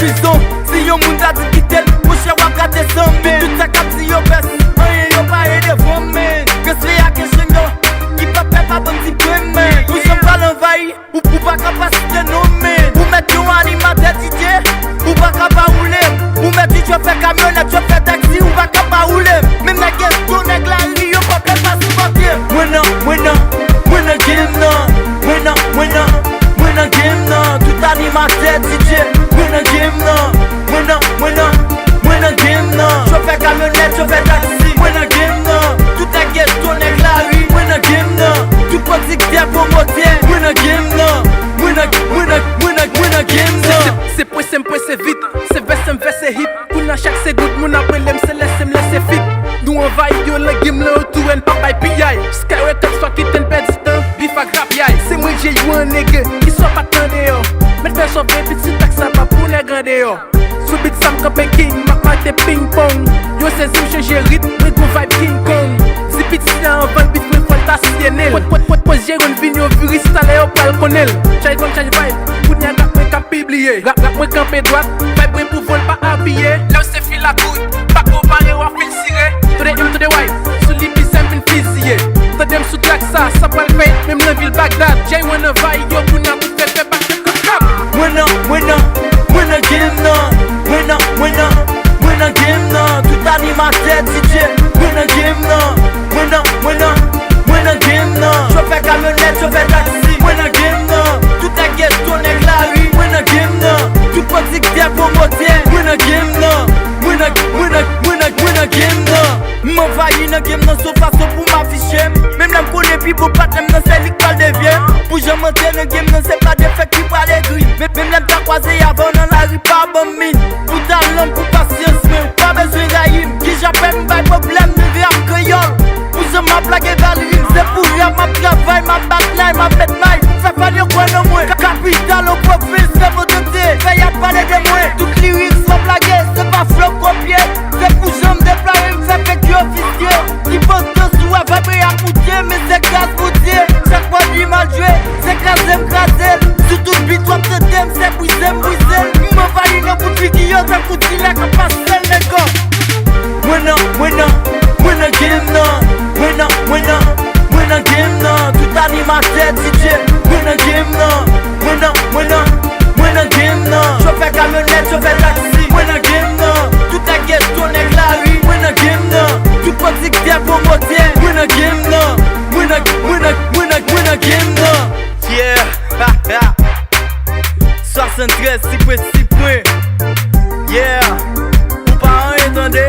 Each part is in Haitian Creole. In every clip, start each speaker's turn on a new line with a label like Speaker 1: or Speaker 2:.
Speaker 1: prison. Si yon moun ta di kitel, ou chè wap gade san men. Tout sa kap si yo bes, anye yo pa e devon men. Respe a kesyon yo, ki pa pe pa bon ti premen. Ou chan pral envahi, ou pa kapasite nou men. Ou met yon animate DJ, ou pa kapa roule. Ou met di chwe fe kamyonet, chwe fe taxi, ou pa kapa roule. Mem na gesto, neg la ri, yo pa pe pa si patye. Mwen an game nan, mwen an game nan. Tout animate DJ, mwen an game nan. Mwen an game nan. Chwe fe kamyonet, chwe fe taxi, mwen an game nan. Tout a gesto, neg la ri, mwen an game nan. Tout producteur promoteur, mwen an game nan. Mwen an game nan.
Speaker 2: Se presse m'presse vite, se verse m'verse hit. Kouna chaque seconde, moun apre lem se laisse fit. Nous envahit yo le game le retour en papa PI. Skyway 4 soit quitte en perdre temps, bif a grap yai. C'est moi j'ai eu un nègre qui soit pas tant dehors. Mais fais sauver petit tax ça pas pour les grands dehors. Sous beat Sam Campé King, ma te ping pong. Yo c'est zim changer rythme, mais mon vibe King Kong. Si petit là en van beat, mais faut t'assienner. Pose j'ai une vigno vu installé au pal connaît. Change vibe, pour n'y a gap moi cap publier. Gap moi campé droite, vibe pour vol pas habillé. Là c'est fil la coude, pas comparé ou fil ciré. To the wife, sous l'hippie sempre fizye. To dem sous track ça pas le fait, même la ville Bagdad. J'ai wanna vaille, yo kouna tout fait pas de cap.
Speaker 1: Mwen an game nan. Mwen an game nan. Tout animate DJ, mwen an game nan. Mwen an game nan. Chwe fe kamyonet, chwe fe taxi, mwen an game nan. Tout a gesto, neg la ri, mwen an game nan. Tout producteur promoteur, mwen an game nan. Mwen an game nan. M'envahi nan game nan so fason pou m'afficher. Même l'em koule pi pou pat lem nan se lik pal devyen. Pou j'en monte nan game nan se pa defek ki pral egri. Même l'em ta croise avant nan la ri pa bon mine. Pou talent pou patience men, pa bezwen rayim. Ki j'appelle m'bay problème, m'rive ap kreyol. Pou j'en m'a plague valrim, se pou rap m'a travail, m'a backline, m'a bet maille. Fè fan yo kwen nan mwen, capital au profil, se vodote. Fè y'a pale de mwen, tout lyrics sont plagué. Se pa flow copier, se pou j'en déployer, m'fè fèk yo officier. Ki poste sou a vibre à poutier, mais c'est gaz poutier. Chaque fois du mal joué, c'est krasem. Sous tout beat, wap te dem, c'est brisem. M'envahi nan bout de figi yo, c'est fouti la kapasel nego. Mwen an game nan. Mwen an game nan. Tout animate DJ, mwen an game nan. Mwen an game nan. Chwe fe kamyonet, chwe fe taxi, mwen an game nan. Tout a gesto, neg la ri, mwen an game nan. Tout producteur promoteur, mwen an game nan. Mwen an game nan. Yeah, 73, si près. Yeah, ou pas en entendez?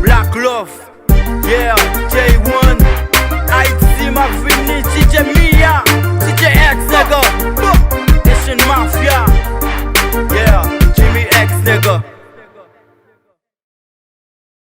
Speaker 1: Black Love, yeah.